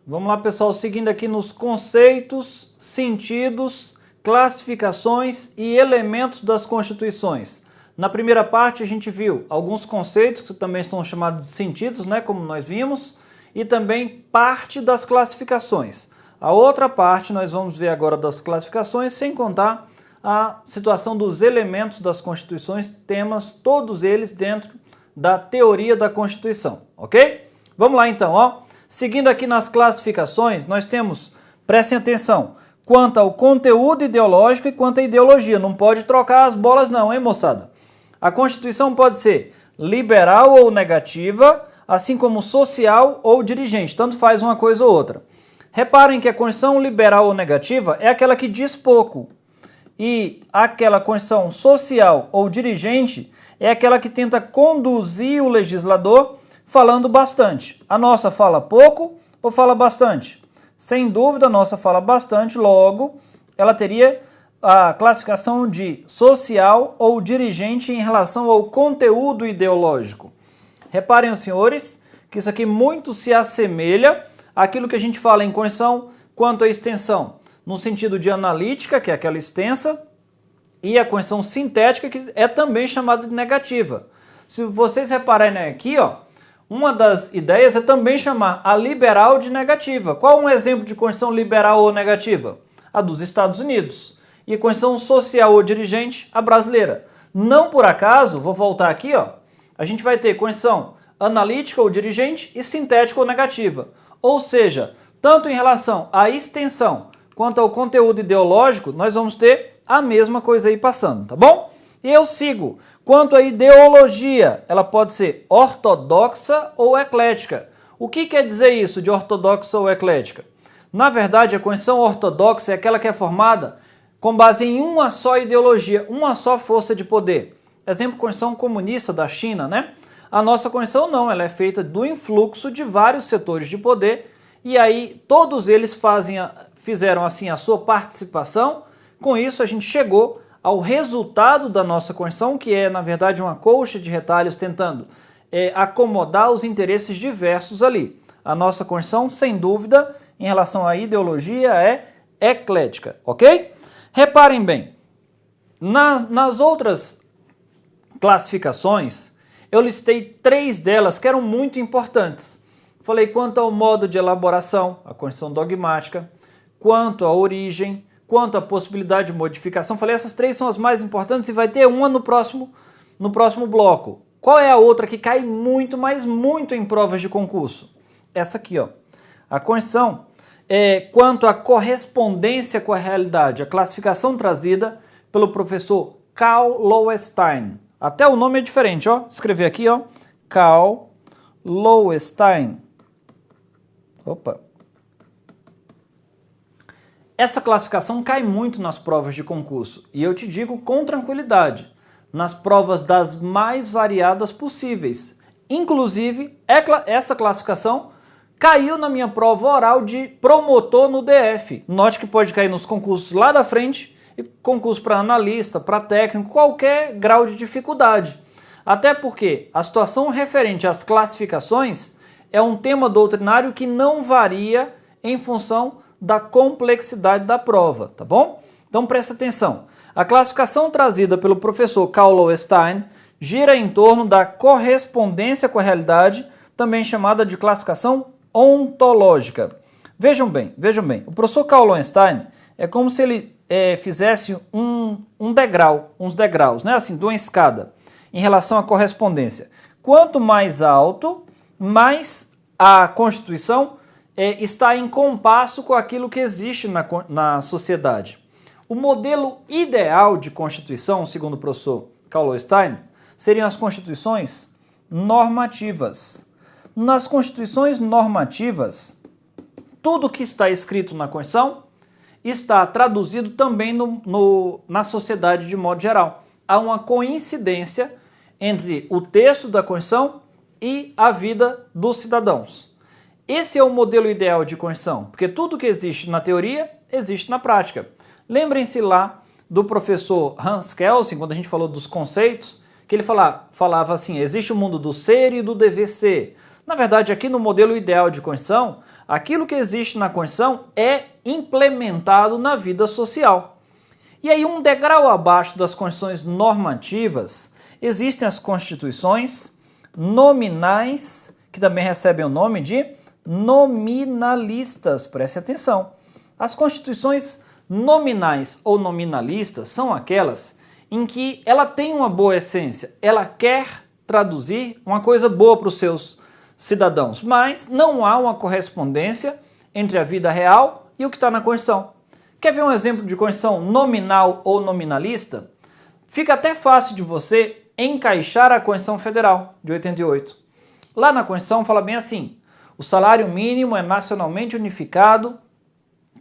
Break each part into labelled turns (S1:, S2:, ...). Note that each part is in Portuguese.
S1: Vamos lá, pessoal, seguindo aqui nos conceitos, sentidos, classificações e elementos das constituições. Na primeira parte a gente viu alguns conceitos que também são chamados de sentidos, né, como nós vimos, e também parte das classificações. A outra parte nós vamos ver agora das classificações, sem contar a situação dos elementos das constituições, temas todos eles dentro da teoria da Constituição, ok? Vamos lá então, ó. Seguindo aqui nas classificações, nós temos, prestem atenção, quanto ao conteúdo ideológico e quanto à ideologia. Não pode trocar as bolas não, hein, moçada? A Constituição pode ser liberal ou negativa, assim como social ou dirigente, tanto faz uma coisa ou outra. Reparem que a Constituição liberal ou negativa é aquela que diz pouco, e aquela Constituição social ou dirigente é aquela que tenta conduzir o legislador falando bastante. A nossa fala pouco ou fala bastante? Sem dúvida, a nossa fala bastante, logo, ela teria a classificação de social ou dirigente em relação ao conteúdo ideológico. Reparem, os senhores, que isso aqui muito se assemelha àquilo que a gente fala em Constituição quanto à extensão, no sentido de analítica, que é aquela extensa, e a Constituição sintética, que é também chamada de negativa. Se vocês repararem aqui, ó, uma das ideias é também chamar a liberal de negativa. Qual um exemplo de Constituição liberal ou negativa? A dos Estados Unidos. E a Constituição social ou dirigente, a brasileira. Não por acaso, vou voltar aqui, ó, a gente vai ter Constituição analítica ou dirigente e sintética ou negativa. Ou seja, tanto em relação à extensão quanto ao conteúdo ideológico, nós vamos ter a mesma coisa aí passando, tá bom? E eu sigo. Quanto à ideologia, ela pode ser ortodoxa ou eclética. O que quer dizer isso de ortodoxa ou eclética? Na verdade, a Constituição ortodoxa é aquela que é formada com base em uma só ideologia, uma só força de poder. Exemplo, Constituição comunista da China, né? A nossa Constituição não, ela é feita do influxo de vários setores de poder e aí todos eles fizeram assim a sua participação. Com isso a gente chegou ao resultado da nossa Constituição, que é na verdade uma colcha de retalhos tentando acomodar os interesses diversos ali. A nossa Constituição, sem dúvida, em relação à ideologia é eclética, ok? Reparem bem, nas outras classificações, eu listei 3 delas que eram muito importantes. Falei quanto ao modo de elaboração, a Constituição dogmática, quanto à origem, quanto à possibilidade de modificação. Falei, essas 3 são as mais importantes e vai ter uma no próximo bloco. Qual é a outra que cai muito, mas muito em provas de concurso? Essa aqui, ó. A Constituição, quanto à correspondência com a realidade, a classificação trazida pelo professor Karl Lowenstein. Até o nome é diferente, ó. Escrever aqui, ó. Karl Lowenstein. Opa. Essa classificação cai muito nas provas de concurso. E eu te digo com tranquilidade, nas provas das mais variadas possíveis. Inclusive, essa classificação caiu na minha prova oral de promotor no DF. Note que pode cair nos concursos lá da frente, e concurso para analista, para técnico, qualquer grau de dificuldade. Até porque a situação referente às classificações é um tema doutrinário que não varia em função da complexidade da prova, tá bom? Então presta atenção. A classificação trazida pelo professor Karl Lowenstein gira em torno da correspondência com a realidade, também chamada de classificação ontológica. Vejam bem, o professor Karl Lowenstein é como se ele fizesse uns degraus, né? Assim, de uma escada, em relação à correspondência. Quanto mais alto, mais a Constituição está em compasso com aquilo que existe na sociedade. O modelo ideal de Constituição, segundo o professor Karl Lowenstein, seriam as Constituições normativas. Nas Constituições normativas, tudo que está escrito na Constituição está traduzido também na sociedade de modo geral. Há uma coincidência entre o texto da Constituição e a vida dos cidadãos. Esse é o modelo ideal de Constituição, porque tudo que existe na teoria existe na prática. Lembrem-se lá do professor Hans Kelsen, quando a gente falou dos conceitos, que ele falava assim, existe o mundo do ser e do dever ser. Na verdade, aqui no modelo ideal de Constituição, Aquilo que existe na Constituição é implementado na vida social. E aí, um degrau abaixo das constituições normativas, existem as constituições nominais, que também recebem o nome de nominalistas. Preste atenção. As constituições nominais ou nominalistas são aquelas em que ela tem uma boa essência, ela quer traduzir uma coisa boa para os seus cidadãos, mas não há uma correspondência entre a vida real e o que está na Constituição. Quer ver um exemplo de Constituição nominal ou nominalista? Fica até fácil de você encaixar a Constituição Federal de 88. Lá na Constituição fala bem assim: o salário mínimo é nacionalmente unificado,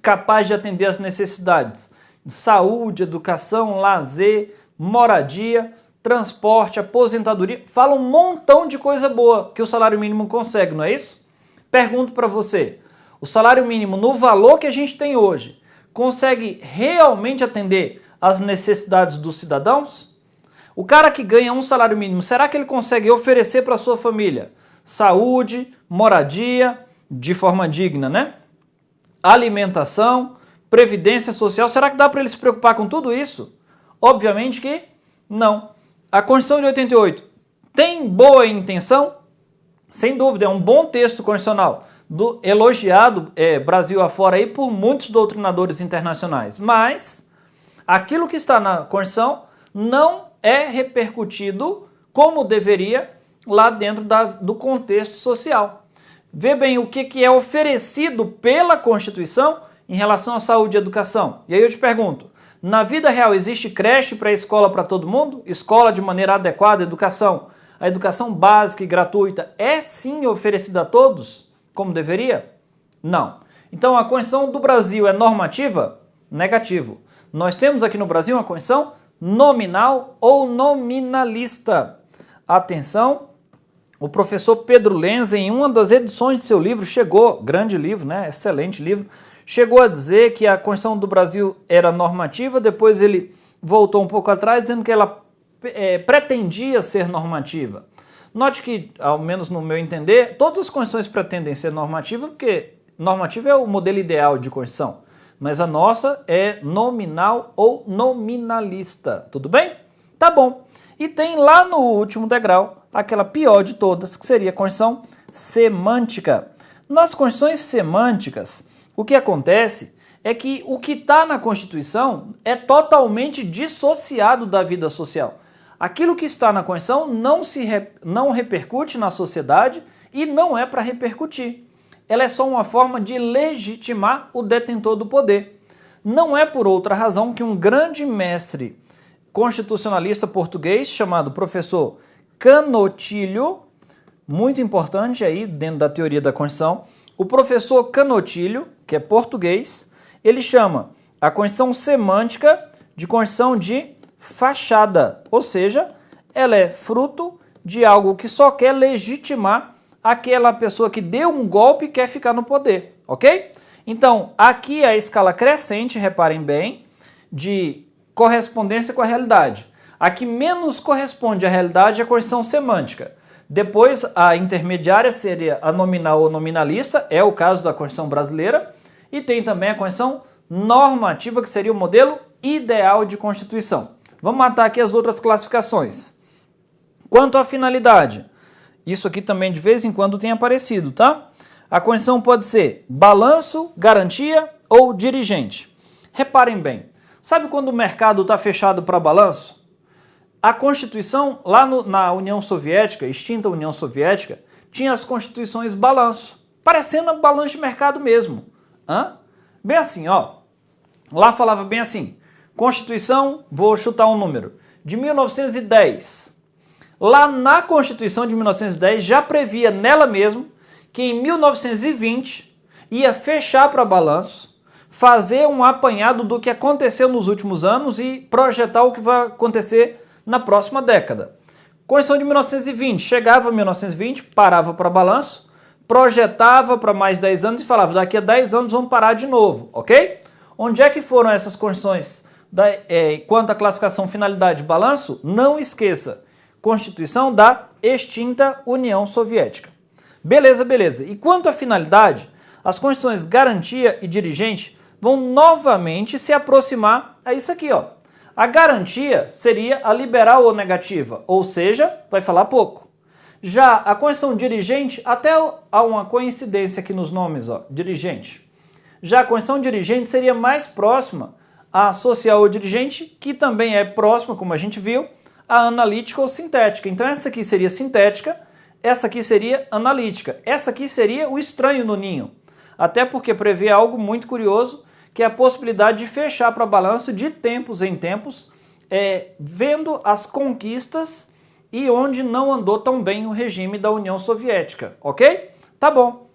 S1: capaz de atender às necessidades de saúde, educação, lazer, moradia, transporte, aposentadoria. Fala um montão de coisa boa que o salário mínimo consegue, não é isso? Pergunto para você, o salário mínimo no valor que a gente tem hoje consegue realmente atender às necessidades dos cidadãos? O cara que ganha um salário mínimo, será que ele consegue oferecer para sua família saúde, moradia, de forma digna, né? Alimentação, previdência social? Será que dá para ele se preocupar com tudo isso? Obviamente que não. A Constituição de 88 tem boa intenção? Sem dúvida, é um bom texto constitucional, elogiado Brasil afora aí por muitos doutrinadores internacionais. Mas aquilo que está na Constituição não é repercutido como deveria lá dentro do contexto social. Vê bem o que é oferecido pela Constituição em relação à saúde e educação. E aí eu te pergunto, na vida real existe creche para escola para todo mundo? Escola de maneira adequada, educação? A educação básica e gratuita é sim oferecida a todos, como deveria? Não. Então a Constituição do Brasil é normativa? Negativo. Nós temos aqui no Brasil uma Constituição nominal ou nominalista. Atenção, o professor Pedro Lenz, em uma das edições de seu livro, grande livro, né? Excelente livro, chegou a dizer que a Constituição do Brasil era normativa, depois ele voltou um pouco atrás, dizendo que ela pretendia ser normativa. Note que, ao menos no meu entender, todas as constituições pretendem ser normativas, porque normativa é o modelo ideal de Constituição, mas a nossa é nominal ou nominalista, tudo bem? Tá bom. E tem lá no último degrau, aquela pior de todas, que seria a Constituição semântica. Nas constituições semânticas, o que acontece é que o que está na Constituição é totalmente dissociado da vida social. Aquilo que está na Constituição não repercute na sociedade e não é para repercutir. Ela é só uma forma de legitimar o detentor do poder. Não é por outra razão que um grande mestre constitucionalista português chamado professor Canotilho, muito importante aí dentro da teoria da Constituição, o professor Canotilho, que é português, ele chama a Constituição semântica de Constituição de fachada, ou seja, ela é fruto de algo que só quer legitimar aquela pessoa que deu um golpe e quer ficar no poder, ok? Então, aqui a escala crescente, reparem bem, de correspondência com a realidade. A que menos corresponde à realidade é a Constituição semântica. Depois, a intermediária seria a nominal ou nominalista, é o caso da Constituição brasileira, e tem também a Constituição normativa, que seria o modelo ideal de Constituição. Vamos matar aqui as outras classificações. Quanto à finalidade, isso aqui também de vez em quando tem aparecido, tá? A Constituição pode ser balanço, garantia ou dirigente. Reparem bem, sabe quando o mercado está fechado para balanço? A Constituição, lá na União Soviética, extinta União Soviética, tinha as constituições balanço, parecendo balanço de mercado mesmo. Bem assim, ó. Lá falava bem assim, Constituição, vou chutar um número, de 1910. Lá na Constituição de 1910 já previa nela mesmo que em 1920 ia fechar para balanço, fazer um apanhado do que aconteceu nos últimos anos e projetar o que vai acontecer na próxima década. Constituição de 1920, chegava a 1920, parava para balanço, projetava para mais 10 anos e falava, daqui a 10 anos vamos parar de novo, ok? Onde é que foram essas constituições? Quanto à classificação finalidade balanço, não esqueça, Constituição da extinta União Soviética. Beleza, beleza. E quanto à finalidade, As constituições garantia e dirigente vão novamente se aproximar a isso aqui, ó. A garantia seria a liberal ou negativa, ou seja, vai falar pouco. Já a Constituição dirigente, até há uma coincidência aqui nos nomes, ó, dirigente. Já a Constituição dirigente seria mais próxima à social ou dirigente, que também é próxima, como a gente viu, à analítica ou sintética. Então essa aqui seria sintética, essa aqui seria analítica. Essa aqui seria o estranho no ninho. Até porque prevê algo muito curioso, que é a possibilidade de fechar para balanço de tempos em tempos, vendo as conquistas e onde não andou tão bem o regime da União Soviética, ok? Tá bom.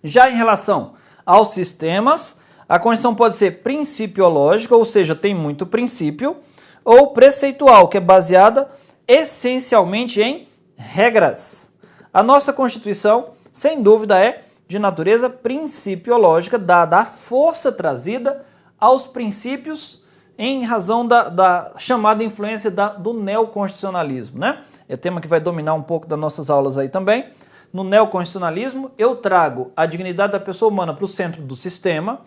S1: Já em relação aos sistemas, a Constituição pode ser principiológica, ou seja, tem muito princípio, ou preceitual, que é baseada essencialmente em regras. A nossa Constituição, sem dúvida, é de natureza principiológica, dada a força trazida aos princípios em razão da chamada influência do neoconstitucionalismo, né? É tema que vai dominar um pouco das nossas aulas aí também. No neoconstitucionalismo, eu trago a dignidade da pessoa humana para o centro do sistema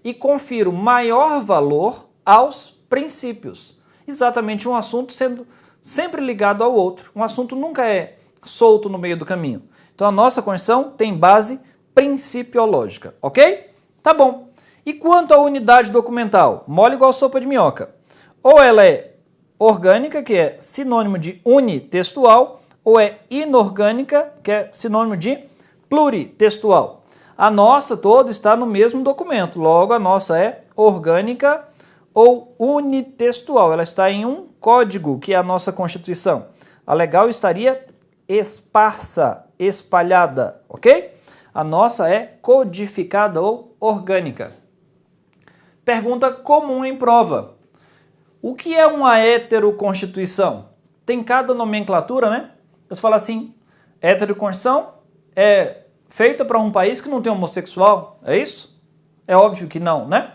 S1: e confiro maior valor aos princípios. Exatamente um assunto sendo sempre ligado ao outro. Um assunto nunca é solto no meio do caminho. Então a nossa Constituição tem base principiológica, ok? Tá bom. E quanto à unidade documental? Mole igual sopa de minhoca. Ou ela é orgânica, que é sinônimo de unitextual, ou é inorgânica, que é sinônimo de pluritextual. A nossa toda está no mesmo documento, logo a nossa é orgânica ou unitextual. Ela está em um código, que é a nossa Constituição. A legal estaria esparsa, espalhada, ok? A nossa é codificada ou orgânica. Pergunta comum em prova. O que é uma heteroconstituição? Tem cada nomenclatura, né? Você fala assim, heteroconstituição é feita para um país que não tem homossexual, é isso? É óbvio que não, né?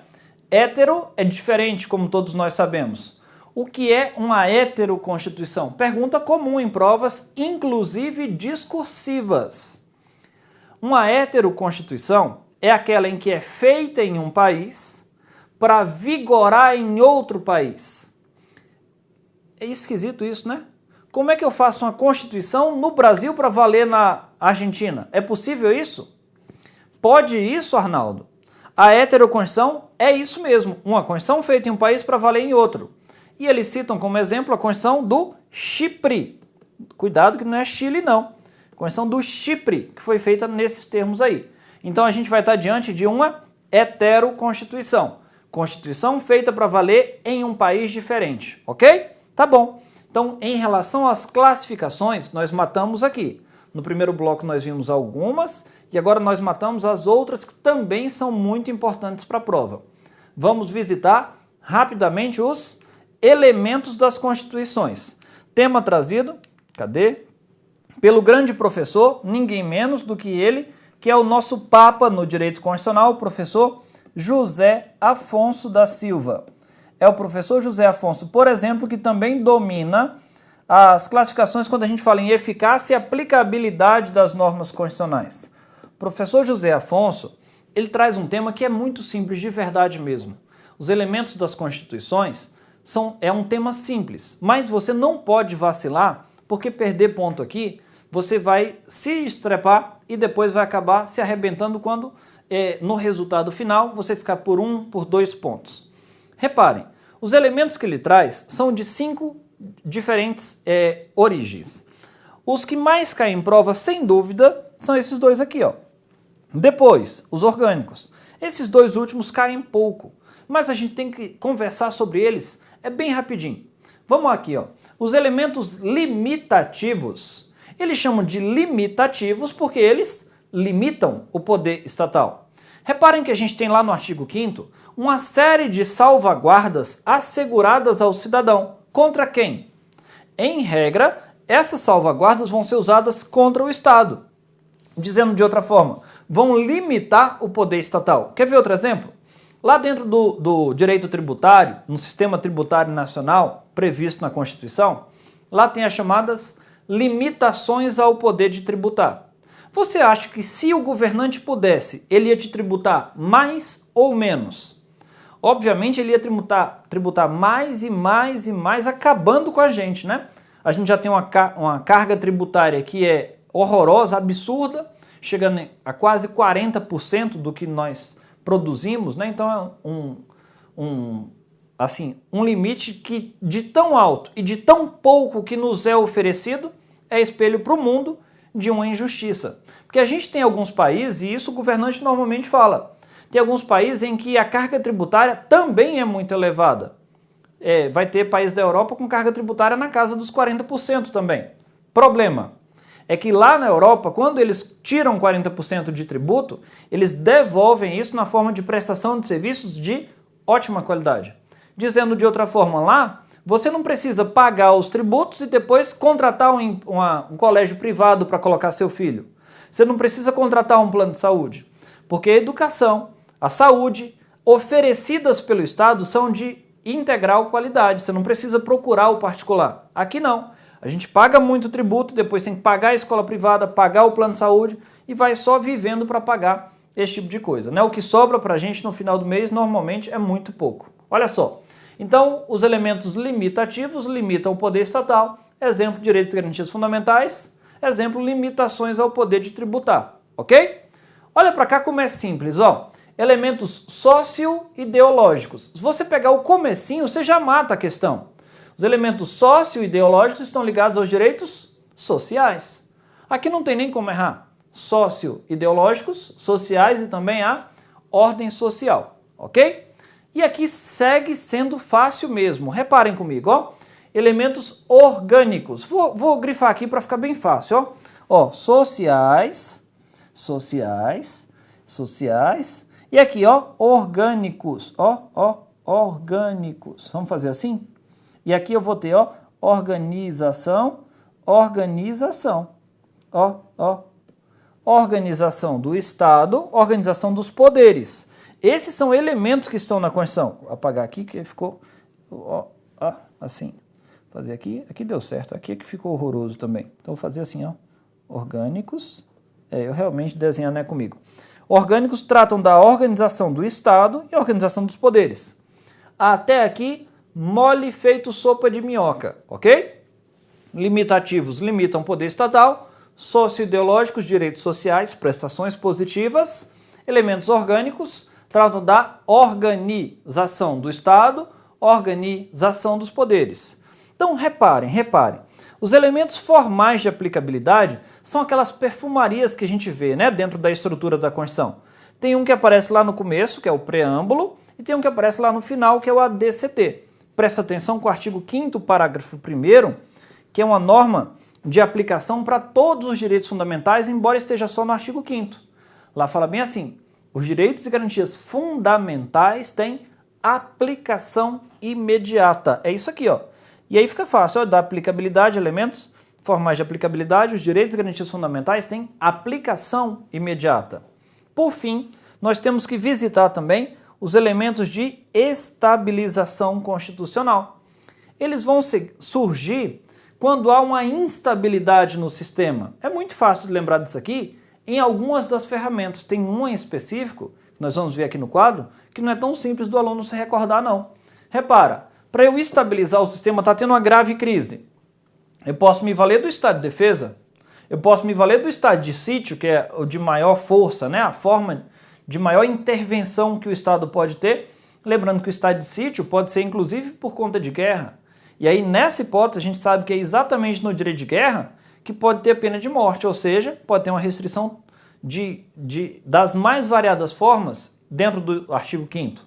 S1: Hétero é diferente, como todos nós sabemos. O que é uma heteroconstituição? Pergunta comum em provas, inclusive discursivas. Uma heteroconstituição é aquela em que é feita em um país para vigorar em outro país. É esquisito isso, né? Como é que eu faço uma Constituição no Brasil para valer na Argentina? É possível isso? Pode isso, Arnaldo? A heteroconstituição é isso mesmo, uma Constituição feita em um país para valer em outro. E eles citam como exemplo a Constituição do Chipre. Cuidado que não é Chile, não. A Constituição do Chipre, que foi feita nesses termos aí. Então a gente vai estar diante de uma heteroconstituição. Constituição feita para valer em um país diferente, ok? Tá bom. Então, em relação às classificações, nós matamos aqui. No primeiro bloco nós vimos algumas e agora nós matamos as outras que também são muito importantes para a prova. Vamos visitar rapidamente os elementos das constituições. Tema trazido, cadê? Pelo grande professor, ninguém menos do que ele, que é o nosso papa no direito constitucional, o professor José Afonso da Silva. É o professor José Afonso, por exemplo, que também domina as classificações quando a gente fala em eficácia e aplicabilidade das normas constitucionais. O professor José Afonso, ele traz um tema que é muito simples, de verdade mesmo. Os elementos das constituições é um tema simples, mas você não pode vacilar, porque perder ponto aqui, você vai se estrepar e depois vai acabar se arrebentando quando, no resultado final, você ficar por 1, por 2 pontos. Reparem, os elementos que ele traz são de 5 diferentes origens. Os que mais caem em prova, sem dúvida, são esses dois aqui, ó. Depois, os orgânicos. Esses dois últimos caem pouco, mas a gente tem que conversar sobre eles, bem rapidinho. Vamos aqui, ó. Os elementos limitativos, eles chamam de limitativos porque eles limitam o poder estatal. Reparem que a gente tem lá no artigo 5º uma série de salvaguardas asseguradas ao cidadão. Contra quem? Em regra, essas salvaguardas vão ser usadas contra o Estado. Dizendo de outra forma, vão limitar o poder estatal. Quer ver outro exemplo? Lá dentro do direito tributário, no sistema tributário nacional previsto na Constituição, lá tem as chamadas limitações ao poder de tributar. Você acha que se o governante pudesse, ele ia te tributar mais ou menos? Obviamente ele ia tributar mais e mais e mais, acabando com a gente, né? A gente já tem uma carga tributária que é horrorosa, absurda, chegando a quase 40% do que nós produzimos, né? Então é um limite que de tão alto e de tão pouco que nos é oferecido é espelho para o mundo de uma injustiça. Porque a gente tem alguns países, e isso o governante normalmente fala, tem alguns países em que a carga tributária também é muito elevada. Vai ter país da Europa com carga tributária na casa dos 40% também. Problema é que lá na Europa, quando eles tiram 40% de tributo, eles devolvem isso na forma de prestação de serviços de ótima qualidade. Dizendo de outra forma, lá você não precisa pagar os tributos e depois contratar um colégio privado para colocar seu filho. Você não precisa contratar um plano de saúde, porque a educação, a saúde oferecidas pelo Estado são de integral qualidade. Você não precisa procurar o particular. Aqui não. A gente paga muito tributo, depois tem que pagar a escola privada, pagar o plano de saúde e vai só vivendo para pagar esse tipo de coisa, né? O que sobra para a gente no final do mês normalmente é muito pouco. Olha só. Então, os elementos limitativos limitam o poder estatal. Exemplo, direitos e garantias fundamentais. Exemplo, limitações ao poder de tributar. Ok? Olha para cá como é simples, ó. Elementos socio-ideológicos. Se você pegar o comecinho, você já mata a questão. Os elementos socio-ideológicos estão ligados aos direitos sociais. Aqui não tem nem como errar. Socio-ideológicos, sociais e também a ordem social. Ok? E aqui segue sendo fácil mesmo. Reparem comigo, ó. Elementos orgânicos. Vou grifar aqui para ficar bem fácil, ó. Ó, sociais. E aqui, ó, orgânicos. Ó, orgânicos. Vamos fazer assim? E aqui eu vou ter, ó, organização. Ó. Organização do Estado, organização dos poderes. Esses são elementos que estão na Constituição. Vou apagar aqui que ficou, ó, assim. Fazer aqui deu certo. Aqui é que ficou horroroso também. Então vou fazer assim, ó. Orgânicos. Eu realmente desenhar não é comigo. Orgânicos tratam da organização do Estado e organização dos poderes. Até aqui, mole feito sopa de minhoca, ok? Limitativos limitam o poder estatal. Socioideológicos, direitos sociais, prestações positivas. Elementos orgânicos tratam da organização do Estado, organização dos poderes. Então, reparem. Os elementos formais de aplicabilidade são aquelas perfumarias que a gente vê, né, dentro da estrutura da Constituição. Tem um que aparece lá no começo, que é o preâmbulo, e tem um que aparece lá no final, que é o ADCT. Presta atenção com o artigo 5º, parágrafo 1º, que é uma norma de aplicação para todos os direitos fundamentais, embora esteja só no artigo 5º. Lá fala bem assim: os direitos e garantias fundamentais têm aplicação imediata. É isso aqui, ó. E aí fica fácil, ó, da aplicabilidade, elementos formais de aplicabilidade, os direitos e garantias fundamentais têm aplicação imediata. Por fim, nós temos que visitar também os elementos de estabilização constitucional. Eles vão surgir quando há uma instabilidade no sistema. É muito fácil de lembrar disso aqui em algumas das ferramentas. Tem uma em específico, que nós vamos ver aqui no quadro, que não é tão simples do aluno se recordar, não. Repara, para eu estabilizar o sistema, está tendo uma grave crise. Eu posso me valer do estado de defesa, eu posso me valer do estado de sítio, que é o de maior força, né? A forma de maior intervenção que o Estado pode ter. Lembrando que o estado de sítio pode ser inclusive por conta de guerra. E aí, nessa hipótese, a gente sabe que é exatamente no direito de guerra que pode ter a pena de morte, ou seja, pode ter uma restrição das mais variadas formas dentro do artigo 5º.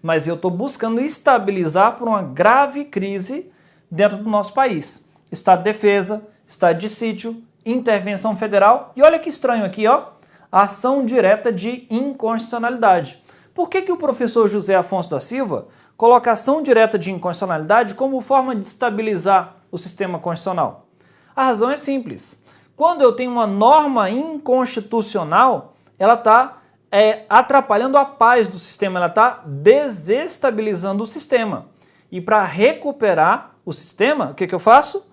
S1: Mas eu estou buscando estabilizar por uma grave crise dentro do nosso país. Estado de defesa, estado de sítio, intervenção federal. E olha que estranho aqui, ó, ação direta de inconstitucionalidade. Por que o professor José Afonso da Silva coloca ação direta de inconstitucionalidade como forma de estabilizar o sistema constitucional? A razão é simples. Quando eu tenho uma norma inconstitucional, ela está atrapalhando a paz do sistema, ela está desestabilizando o sistema. E para recuperar o sistema, o que eu faço?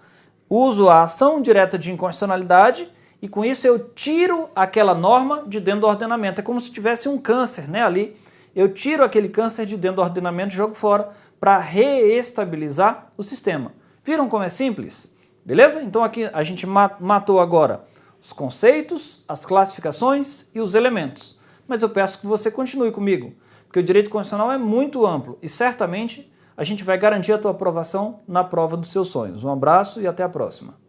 S1: Uso a ação direta de inconstitucionalidade e com isso eu tiro aquela norma de dentro do ordenamento. É como se tivesse um câncer, né, ali. Eu tiro aquele câncer de dentro do ordenamento e jogo fora para reestabilizar o sistema. Viram como é simples? Beleza? Então aqui a gente matou agora os conceitos, as classificações e os elementos. Mas eu peço que você continue comigo, porque o direito constitucional é muito amplo e certamente a gente vai garantir a tua aprovação na prova dos seus sonhos. Um abraço e até a próxima.